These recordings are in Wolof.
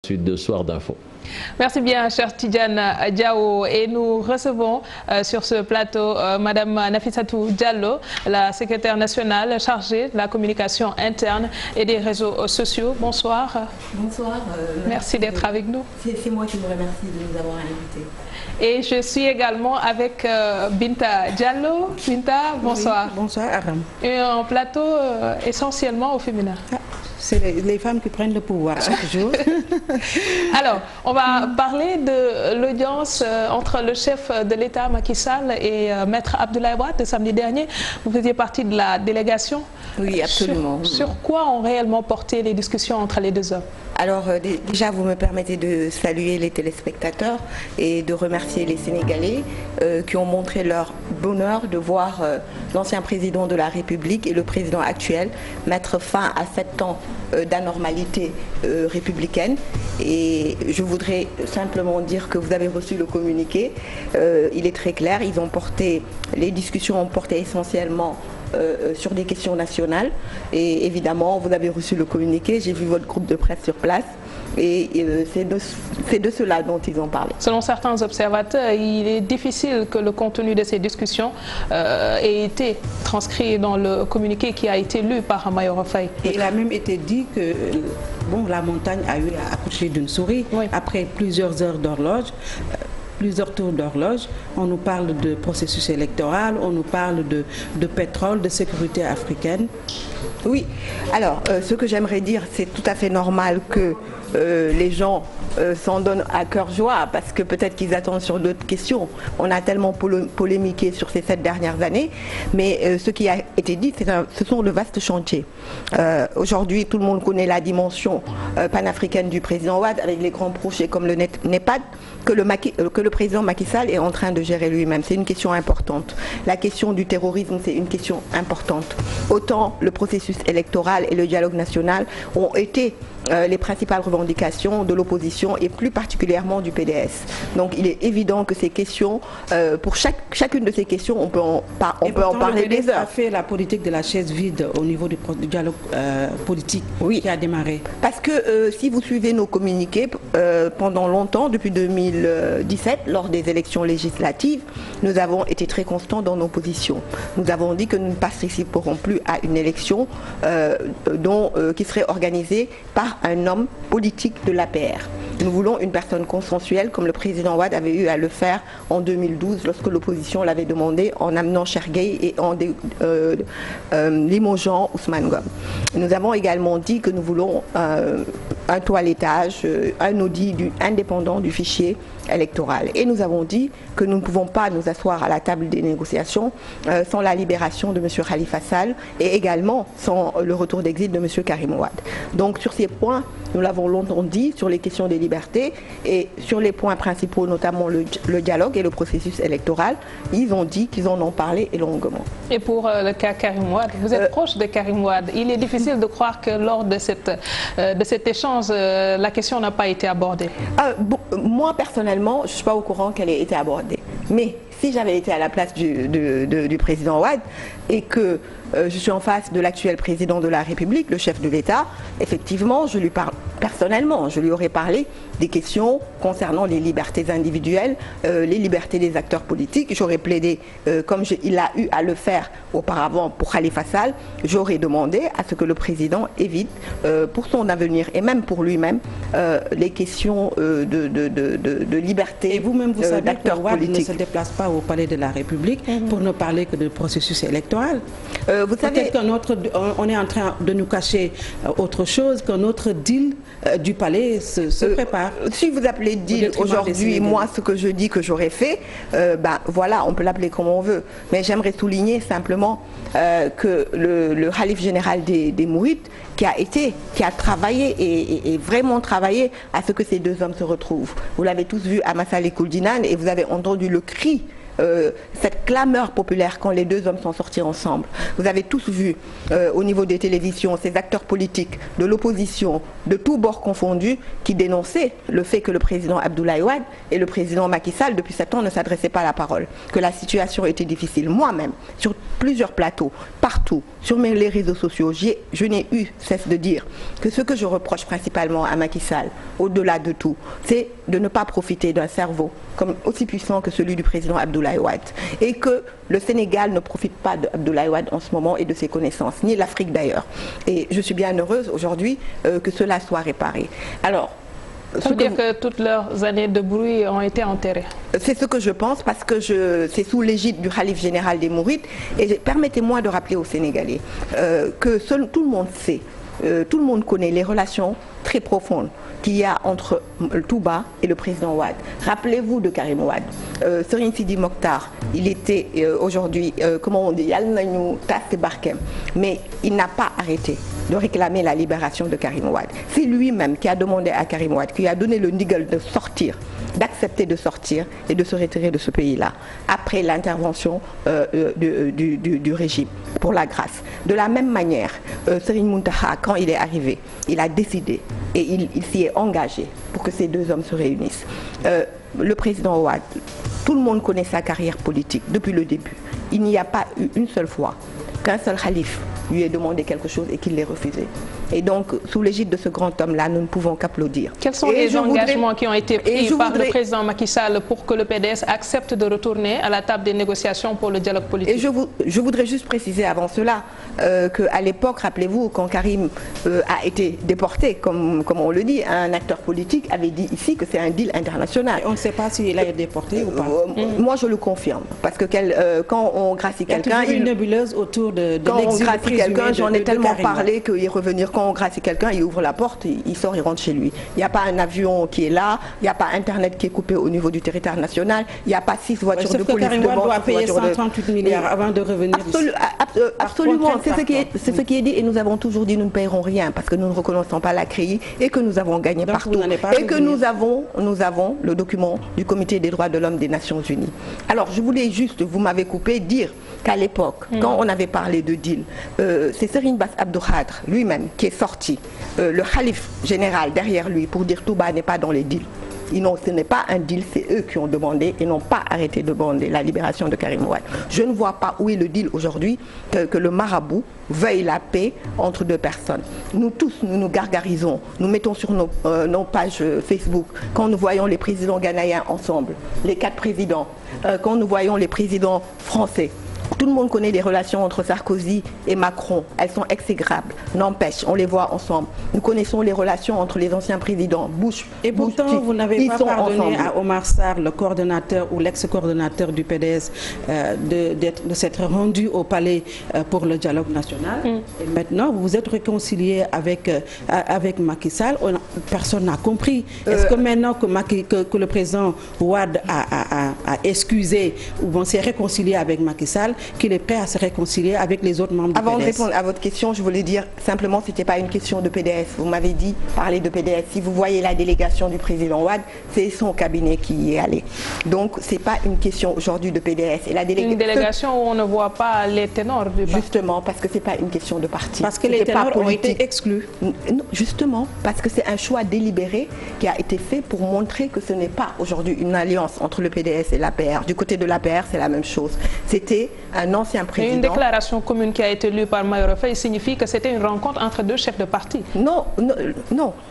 Suite de Soir d'Info. Merci bien, cher Tidjane Diao. Et nous recevons sur ce plateau Madame Nafissatou Diallo, la secrétaire nationale chargée de la communication interne et des réseaux sociaux. Bonsoir. Bonsoir. Merci d'être avec nous. C'est moi qui vous remercie de nous avoir invités. Et je suis également avec Binta Diallo. Binta, bonsoir. Oui, bonsoir, Aram. Et un plateau essentiellement au féminin. C'est les femmes qui prennent le pouvoir chaque jour. Alors, on va parler de l'audience entre le chef de l'État, Macky Sall, et Maître Abdoulaye Wade de samedi dernier. Vous faisiez partie de la délégation. Oui, absolument. Sur quoi ont réellement porté les discussions entre les deux hommes? Alors déjà, vous me permettez de saluer les téléspectateurs et de remercier les Sénégalais qui ont montré leur bonheur de voir l'ancien président de la République et le président actuel mettre fin à 7 ans d'anormalité républicaine. Et je voudrais simplement dire que vous avez reçu le communiqué. Il est très clair. Les discussions ont porté essentiellement sur des questions nationales et évidemment vous avez reçu le communiqué, j'ai vu votre groupe de presse sur place et c'est de cela dont ils ont parlé. Selon certains observateurs, il est difficile que le contenu de ces discussions ait été transcrit dans le communiqué qui a été lu par Mayoro Faye. Et il a même été dit que bon, la montagne a eu à accoucher d'une souris. Oui. Après plusieurs heures d'horloge. Plusieurs tours d'horloge, on nous parle de processus électoral, on nous parle de pétrole, de sécurité africaine. Oui, alors ce que j'aimerais dire, c'est tout à fait normal que les gens s'en donnent à cœur joie parce que peut-être qu'ils attendent sur d'autres questions. On a tellement polémiqué sur ces 7 dernières années, mais ce qui a été dit, ce sont de vastes chantiers. Aujourd'hui, tout le monde connaît la dimension panafricaine du président Wade avec les grands projets comme le NEPAD que le président Macky Sall est en train de gérer lui-même. C'est une question importante. La question du terrorisme, c'est une question importante. Autant le processus électoral et le dialogue national ont été les principales revendications de l'opposition et plus particulièrement du PDS. Donc il est évident que ces questions, pour chacune de ces questions, on peut en parler des heures. A fait la politique de la chaise vide au niveau du dialogue politique qui a démarré. Parce que si vous suivez nos communiqués, pendant longtemps, depuis 2017, lors des élections législatives, nous avons été très constants dans nos positions. Nous avons dit que nous ne participerons plus à une élection qui serait organisée par un homme politique de l'APR. Nous voulons une personne consensuelle comme le président Wade avait eu à le faire en 2012 lorsque l'opposition l'avait demandé en amenant Chergueï et en limogeant Ousmane Ngom. Nous avons également dit que nous voulons un toilettage, un audit indépendant du fichier électoral. Et nous avons dit que nous ne pouvons pas nous asseoir à la table des négociations sans la libération de M. Khalifa Sall et également sans le retour d'exil de M. Karim Wade. Donc sur ces points, nous l'avons longtemps dit, sur les questions des libertés et sur les points principaux, notamment le dialogue et le processus électoral, ils ont dit qu'ils en ont parlé et longuement. Et pour le cas Karim Wade, vous êtes proche de Karim Wade. Il est difficile de croire que lors de cet échange, la question n'a pas été abordée. Moi, personnellement, je ne suis pas au courant qu'elle ait été abordée. Mais si j'avais été à la place du président Wade et que je suis en face de l'actuel président de la République, le chef de l'État, effectivement, je lui parle personnellement, je lui aurais parlé des questions concernant les libertés individuelles, les libertés des acteurs politiques. J'aurais plaidé, comme il a eu à le faire auparavant pour Khalifa Sall, j'aurais demandé à ce que le président évite, pour son avenir et même pour lui-même, les questions de liberté. Et vous-même, vous savez d'acteurs que Wade politiques ne se déplace pas au palais de la République pour ne parler que de processus électoral. Vous savez, peut-être qu'on est en train de nous cacher autre chose, qu'un autre deal du palais se prépare. Si vous appelez deal aujourd'hui, moi ce que je dis que j'aurais fait, voilà, on peut l'appeler comme on veut. Mais j'aimerais souligner simplement que le Khalif général des Mourides, qui a travaillé et vraiment travaillé à ce que ces deux hommes se retrouvent. Vous l'avez tous vu à Massalikul Jinan et vous avez entendu le cri cette clameur populaire quand les deux hommes sont sortis ensemble. Vous avez tous vu au niveau des télévisions ces acteurs politiques de l'opposition, de tous bords confondus, qui dénonçaient le fait que le président Abdoulaye Wade et le président Macky Sall, depuis 7 ans, ne s'adressaient pas la parole, que la situation était difficile. Moi-même, sur plusieurs plateaux, partout, sur les réseaux sociaux, je n'ai eu cesse de dire que ce que je reproche principalement à Macky Sall, au-delà de tout, c'est de ne pas profiter d'un cerveau comme aussi puissant que celui du président Abdoulaye Wade, et que le Sénégal ne profite pas d'Abdoulaye Wade en ce moment et de ses connaissances, ni l'Afrique d'ailleurs. Et je suis bien heureuse aujourd'hui que cela soit réparé. Alors, ça veut dire que toutes leurs années de bruit ont été enterrées. C'est ce que je pense, parce que c'est sous l'égide du Khalife général des Mourides. Et permettez-moi de rappeler aux Sénégalais que tout le monde sait, tout le monde connaît les relations très profondes qu'il y a entre Touba et le président Wade. Rappelez-vous de Karim Wade. Serigne Sidi Mokhtar, il était aujourd'hui, comment on dit, Yal nañu tas ci barkeem, mais il n'a pas arrêté de réclamer la libération de Karim Wade. C'est lui-même qui a demandé à Karim Wade, qui a donné le ndigal de sortir, d'accepter de sortir et de se retirer de ce pays-là, après l'intervention du régime, pour la grâce. De la même manière, Serigne Mountakha, quand il est arrivé, il a décidé et il s'y est engagé pour que ces deux hommes se réunissent. Le président Wade, tout le monde connaît sa carrière politique depuis le début. Il n'y a pas eu une seule fois qu'un seul khalife lui ait demandé quelque chose et qu'il l'ait refusé. Et donc, sous l'égide de ce grand homme-là, nous ne pouvons qu'applaudir. Quels sont les engagements qui ont été pris par le président Macky Sall pour que le PDS accepte de retourner à la table des négociations pour le dialogue politique? Et je voudrais juste préciser avant cela qu'à l'époque, rappelez-vous, quand Karim a été déporté, comme on le dit, un acteur politique avait dit ici que c'est un deal international. Et on ne sait pas s'il a été déporté ou pas. Moi, je le confirme. Parce que quand on gracie quelqu'un... Il y a une nébuleuse autour de l'exil présumé de j'en ai tellement parlé qu'il est revenu. Quand on gracie quelqu'un, il ouvre la porte, il sort, il rentre chez lui. Il n'y a pas un avion qui est là, il n'y a pas Internet qui est coupé au niveau du territoire national, il n'y a pas 6 voitures de police devant. Karim Wade doit payer 138 milliards avant de revenir Absolument, c'est ce qui est dit, et nous avons toujours dit nous ne paierons rien parce que nous ne reconnaissons pas la CREI et que nous avons gagné partout. Et que nous avons le document du Comité des droits de l'homme des Nations Unies. Alors, je voulais juste, vous m'avez coupé, dire qu'à l'époque, quand on avait parlé de deal, c'est Serigne Bass Abdou Khadre lui-même qui est sorti, le khalife général derrière lui pour dire Touba n'est pas dans les deals. Non, ce n'est pas un deal, c'est eux qui ont demandé et n'ont pas arrêté de demander la libération de Karim Wade. Je ne vois pas où est le deal aujourd'hui que le marabout veuille la paix entre deux personnes. Nous tous, nous gargarisons, nous mettons sur nos pages Facebook, quand nous voyons les présidents ghanéens ensemble, les 4 présidents, quand nous voyons les présidents français. Tout le monde connaît les relations entre Sarkozy et Macron. Elles sont exécrables. N'empêche, on les voit ensemble. Nous connaissons les relations entre les anciens présidents Bush. Et pourtant, vous n'avez pas pardonné à Omar Sarr, le coordonnateur ou l'ex-coordonnateur du PDS, de s'être rendu au palais pour le dialogue national. Et maintenant, vous vous êtes réconcilié avec Macky Sall. Personne n'a compris. Est-ce que maintenant que le président Wade a excusé ou s'est réconcilié avec Macky Sall, qu'il est prêt à se réconcilier avec les autres membres du PDS? Avant de répondre à votre question, je voulais dire simplement que ce n'était pas une question de PDS. Vous m'avez dit, parler de PDS. Si vous voyez la délégation du président Wade, c'est son cabinet qui y est allé. Donc, ce n'est pas une question aujourd'hui de PDS. Et la une délégation où on ne voit pas les ténors du parti. Justement, parce que ce n'est pas une question de parti. Parce que les ténors ont été exclus. Non, justement, parce que c'est un choix délibéré qui a été fait pour montrer que ce n'est pas aujourd'hui une alliance entre le PDS et l'APR. Du côté de l'APR, c'est la même chose. C'était un ancien président. Et une déclaration commune qui a été lue par Mayoro Faye signifie que c'était une rencontre entre 2 chefs de parti. Non,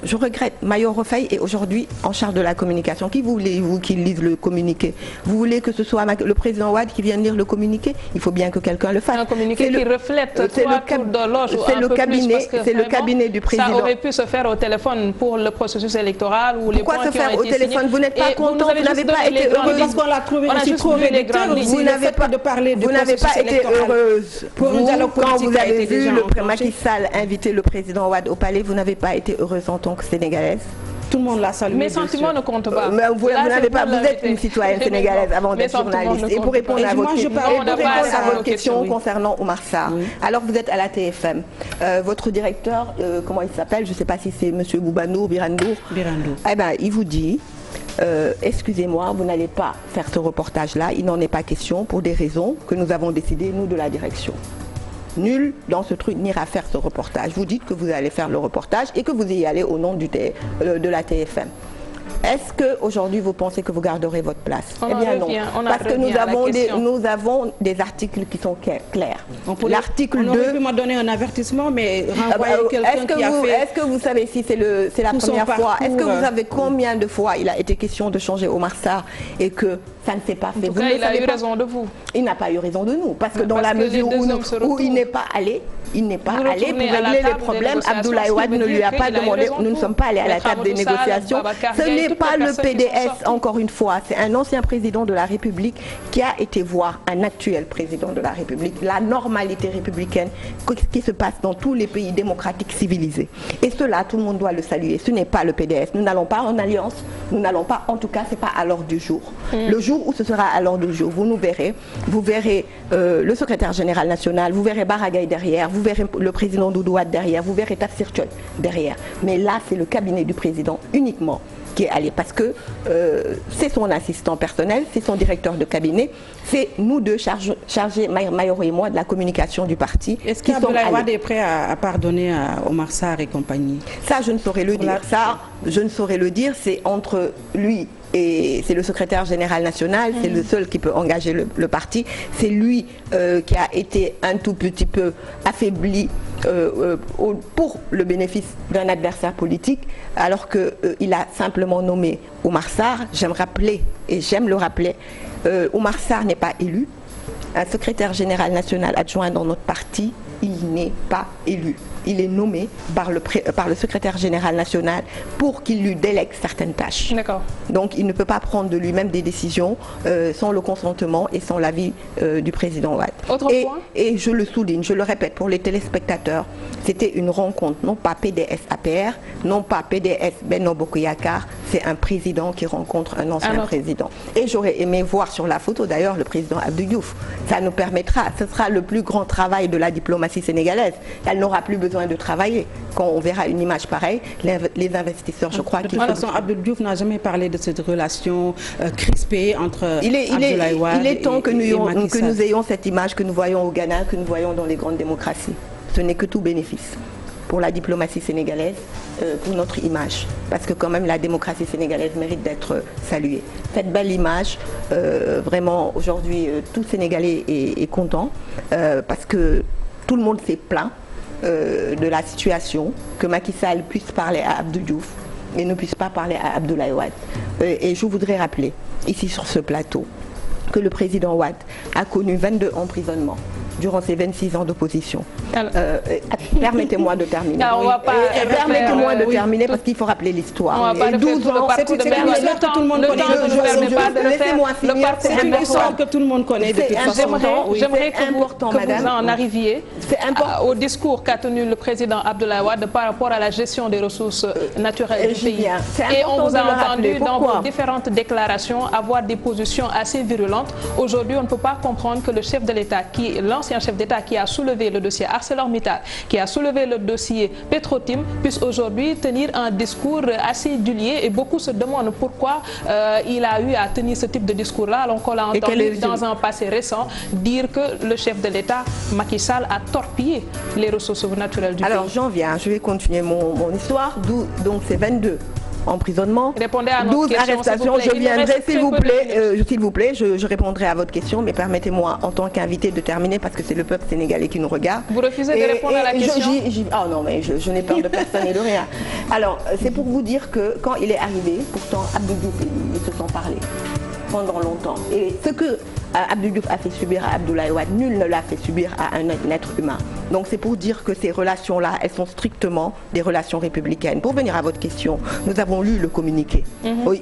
je regrette. Mayoro Faye est aujourd'hui en charge de la communication. Qui voulez-vous qu'il lise le communiqué? Vous voulez que ce soit le président Wade qui vienne lire le communiqué? Il faut bien que quelqu'un le fasse. Un communiqué qui reflète 3 tours d'horloge ou un peu plus. C'est le cabinet du président. Ça aurait pu se faire au téléphone pour le processus électoral ou les points qui ont été signés. Pourquoi se faire au téléphone? Vous n'êtes pas content, vous n'avez pas été heureuse. Parce qu'on l'a trouvé aussi trop réducteur. Vous n'avez pas de parler du processus pas été heureuse. Quand vous avez vu le Macky Sall inviter le président Wade au palais, vous n'avez pas été heureuse en tant que Sénégalaise? Tout le monde l'a salué. Mes sentiments ne comptent pas. Mais vous êtes une citoyenne sénégalaise avant d'être journaliste. Et pour répondre à votre question concernant Omar Sarr, alors vous êtes à la TFM. Votre directeur, comment il s'appelle? Je ne sais pas si c'est M. Boubandour, Birandour. Birandour. Eh bien, il vous dit excusez-moi, vous n'allez pas faire ce reportage-là, il n'en est pas question pour des raisons que nous avons décidées, nous, de la direction. Nul dans ce truc n'ira faire ce reportage. Vous dites que vous allez faire le reportage et que vous y allez au nom de la TFM. Est-ce qu'aujourd'hui vous pensez que vous garderez votre place? Eh bien non, parce que nous avons des articles qui sont clairs. L'article 2... On aurait pu me donner un avertissement, mais renvoyer quelqu'un qui a fait... Est-ce que vous savez si c'est la première fois? Est-ce que vous savez combien de fois il a été question de changer Omar Sarr et que ça ne s'est pas fait? En tout cas, il a eu raison de vous. Il n'a pas eu raison de nous, parce que dans la mesure où il n'est pas allé, pour régler les problèmes. Abdoulaye Wade ne lui a pas demandé, nous ne sommes pas allés à la table des négociations. Ce n'est pas le PDS, encore une fois, c'est un ancien président de la République qui a été voir un actuel président de la République. La normalité républicaine qui se passe dans tous les pays démocratiques civilisés. Et cela, tout le monde doit le saluer. Ce n'est pas le PDS. Nous n'allons pas en alliance, nous n'allons pas, en tout cas, ce n'est pas à l'ordre du jour. Le jour où ce sera à l'ordre du jour, vous verrez le secrétaire général national, vous verrez Baragaï derrière, vous verrez le président Doudou Wade derrière, vous verrez Tafsir Thioye derrière. Mais là, c'est le cabinet du président uniquement qui est allé, parce que c'est son assistant personnel, c'est son directeur de cabinet, c'est nous deux chargés, Mayoro et moi, de la communication du parti. Est-ce qu'Abdoulaye Wade est prêt à pardonner à Omar Sarr et compagnie? Ça, je ne saurais le dire. Ça, je ne saurais le dire. C'est entre lui et c'est le secrétaire général national, c'est le seul qui peut engager le parti. C'est lui qui a été un tout petit peu affaibli pour le bénéfice d'un adversaire politique, alors qu'il a simplement nommé Omar Sarr. J'aime le rappeler, Omar Sarr n'est pas élu. Un secrétaire général national adjoint dans notre parti, il n'est pas élu. Il est nommé par le secrétaire général national pour qu'il lui délègue certaines tâches. Donc il ne peut pas prendre de lui-même des décisions sans le consentement et sans l'avis du président Wade. Et je le souligne, je le répète pour les téléspectateurs, c'était une rencontre, non pas PDS-APR, non pas PDS-Benno Bokk Yakaar, c'est un président qui rencontre un ancien président. Et j'aurais aimé voir sur la photo d'ailleurs le président Abdou Diouf. Ça nous permettra, ce sera le plus grand travail de la diplomatie sénégalaise. Elle n'aura plus besoin de travailler. Quand on verra une image pareille, les investisseurs, je crois... De toute façon, Abdou Diouf n'a jamais parlé de cette relation crispée entre Abdoulaye Wade. Il est temps que nous ayons cette image que nous voyons au Ghana, que nous voyons dans les grandes démocraties. Ce n'est que tout bénéfice pour la diplomatie sénégalaise, pour notre image. Parce que quand même, la démocratie sénégalaise mérite d'être saluée. Cette belle image, vraiment, aujourd'hui, tout Sénégalais est content, parce que tout le monde s'est plaint de la situation, que Macky Sall puisse parler à Abdou Diouf mais ne puisse pas parler à Abdoulaye Wade. Et je voudrais rappeler, ici sur ce plateau, que le président Wade a connu 22 emprisonnements durant ses 26 ans d'opposition. Permettez-moi de terminer. Permettez-moi de terminer parce qu'il faut rappeler l'histoire. C'est une histoire que tout le monde connaît. Laissez-moi finir. C'est une histoire que tout le monde connaît de toute façon. J'aimerais que vous en arriviez au discours qu'a tenu le président Abdoulaye Wade par rapport à la gestion des ressources naturelles du pays. Et on vous a entendu dans vos différentes déclarations avoir des positions assez virulentes. Aujourd'hui, on ne peut pas comprendre que le chef de l'État, l'ancien chef d'État qui a soulevé le dossier ArcelorMittal, qui a soulevé le dossier Petrotim, puisse aujourd'hui tenir un discours assez dulier, et beaucoup se demandent pourquoi il a eu à tenir ce type de discours-là, alors qu'on l'a entendu dans un passé récent dire que le chef de l'État, Macky Sall, a torpillé les ressources naturelles du pays. Alors j'en viens, je vais continuer mon histoire, donc c'est 22 emprisonnement, 12 arrestations. Je viendrai, s'il vous plaît, je répondrai à votre question, mais permettez-moi en tant qu'invité de terminer parce que c'est le peuple sénégalais qui nous regarde. Vous refusez de répondre à la question? Oh non, mais je n'ai peur de personne et de rien. Alors, c'est pour vous dire que quand il est arrivé, pourtant Abdou Diouf, ils se sont parlé pendant longtemps. Et ce que Abdou Diouf a fait subir à Abdoulaye Wade, nul ne l'a fait subir à un être humain. Donc c'est pour dire que ces relations-là, elles sont strictement des relations républicaines. Pour venir à votre question, nous avons lu le communiqué.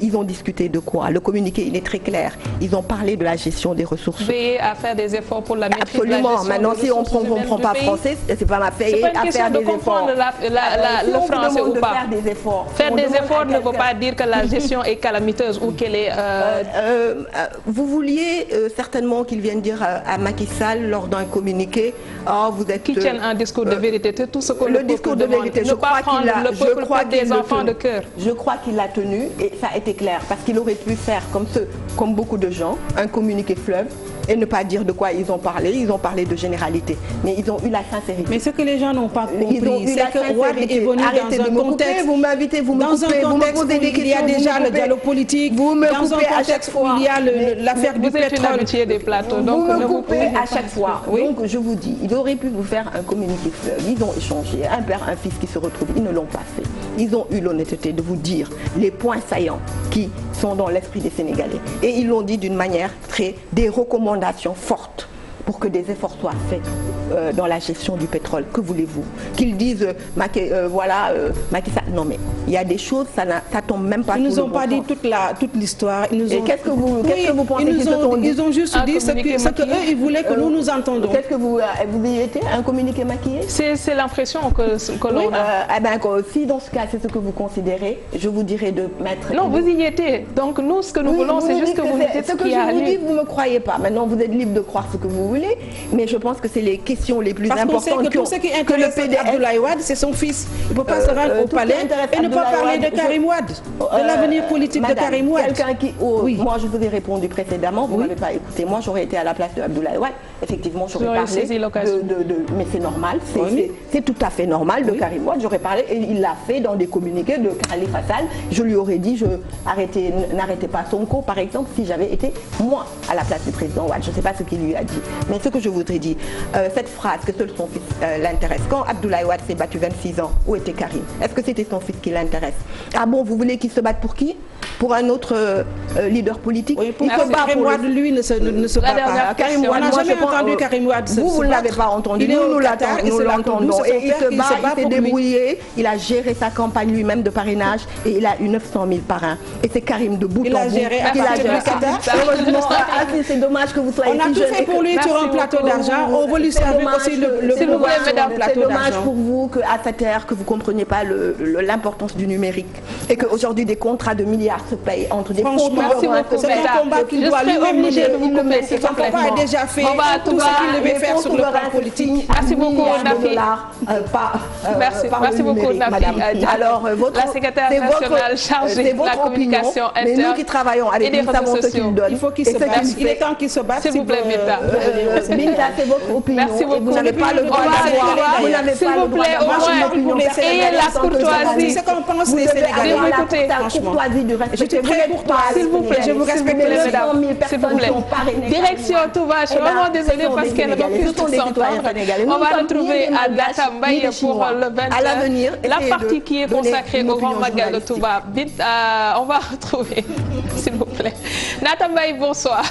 Ils ont discuté de quoi? Le communiqué, il est très clair. Ils ont parlé de la gestion des ressources. Veiller à faire des efforts pour la maîtrise de la gestion. Absolument. Maintenant, si on ne comprend pas français, c'est pas ma paye à faire des efforts. Le français ou pas. Faire des efforts. Faire des efforts ne veut pas dire que la gestion est calamiteuse ou qu'elle est... Vous vouliez certainement qu'ils viennent dire à Macky Sall lors d'un communiqué, oh, vous êtes tienne un discours de vérité, c'est tout ce que le discours de vérité. Je crois qu'il l'a tenu et ça a été clair parce qu'il aurait pu faire comme beaucoup de gens, un communiqué fleuve et ne pas dire de quoi ils ont parlé. Ils ont parlé de généralité, mais ils ont eu la sincérité. Mais ce que les gens n'ont pas compris, c'est que Wade est venu dans un contexte. Vous m'invitez, vous me coupez, vous me posez des questions. Il y a déjà le dialogue politique. Vous me coupez à chaque fois. Il y a l'affaire du pétrole. Vous êtes une habituée des plateaux, donc vous me coupez à chaque fois. Donc je vous dis, il aurait pu vous faire un communiqué fleuve. Ils ont échangé, un père, un fils qui se retrouvent. Ils ne l'ont pas fait. Ils ont eu l'honnêteté de vous dire les points saillants qui sont dans l'esprit des Sénégalais. Et ils l'ont dit d'une manière des recommandations fortes pour que des efforts soient faits dans la gestion du pétrole. Que voulez-vous? Qu'ils disent Macky Sall. Non mais il y a des choses, ça tombe même pas. Ils nous ont pas dit toute l'histoire. Et qu'est-ce que vous pensez qu'ils se sont dit? Ils ont juste dit ce que eux ils voulaient que nous entendons. Qu'est-ce que vous y étiez? Un communiqué maquillé? C'est l'impression que l'on a. Si dans ce cas c'est ce que vous considérez, je vous dirais de mettre. Non, vous y étiez. Donc nous, ce que nous voulons, c'est juste que vous dites ce qui a je vous dis, vous me croyez pas. Maintenant, vous êtes libre de croire ce que vous voulez, mais je pense que c'est les questions les plus importantes. Parce qu'on sait que tout ce qui intéresse Abdoulaye Wade, c'est son fils. Il ne peut pas se rendre au palais et ne pas parler de Karim Wade, de l'avenir politique de Karim Wade. Moi, je vous ai répondu précédemment, vous n'avez pas écouté. Moi, j'aurais été à la place de Abdoulaye Wade. Effectivement, j'aurais parlé mais c'est normal, c'est tout à fait normal de Karim Wade. J'aurais parlé et il l'a fait dans des communiqués de Khalifa Sall. Je lui aurais dit, n'arrêtez pas Sonko, par exemple, si j'avais été moi à la place du président Wade. Je ne sais pas ce qu'il lui a dit. Mais ce que je voudrais dire, cette phrase que seul son fils l'intéresse. Quand Abdoulaye Wade s'est battu 26 ans, où était Karim? Est-ce que c'était son fils qui l'intéresse? Ah bon, vous voulez qu'il se batte pour qui? Pour un autre leader politique? Oui, Karim Wade, lui, ne se bat pas. Karim Wade, on n'a jamais entendu Karim Wade. Vous ne l'avez pas entendu. Nous l'entendons. Et il se bat, il s'est débrouillé. Il a géré sa campagne lui-même de parrainage et il a eu 900 000 parrains. Et c'est Karim de bout en bout. Il a géré à partir du Qatar. C'est dommage que vous soyez. On a tout fait pour lui sur un plateau d'argent. On veut lui servir aussi le pouvoir sur un plateau d'argent. C'est dommage pour vous qu'à cette ère, que vous ne compreniez pas l'importance du numérique et qu'aujourd'hui des contrats de milliards se payent entre des fonds. C'est un combat qu'il doit lui-même mener. Son combat est déjà fait. Tout ce qu'il devait faire sur le plan politique. Merci beaucoup, Nafi. Merci beaucoup, Nafi. Alors, la secrétaire nationale chargée de la communication interne. Mais nous qui travaillons avec lui, nous savons ce qu'il donne. Il faut qu'il se batte. Il est temps qu'il se batte. S'il vous plaît, Binta. Binta, c'est votre opinion. Merci beaucoup. Vous n'avez pas le droit d'avoir. Vous n'avez pas le droit d'avoir. Ayez la courtoisie. C'est ce qu'on pense les Sénégalais. La courtoisie du respect. J'étais très courtoise. S'il vous plaît, je vous respecte, mesdames. S'il vous plaît. Direction Touba. Je suis vraiment désolée parce qu'elle ne va plus tout s'entendre. On va retrouver à Nata Mbaye pour le 21. La partie qui est consacrée au Grand Magal de Touba. On va retrouver, s'il vous plaît. Nata Mbaye, bonsoir.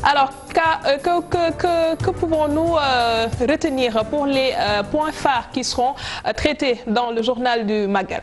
Alors, que pouvons-nous retenir pour les points phares qui seront traités dans le journal du Magal?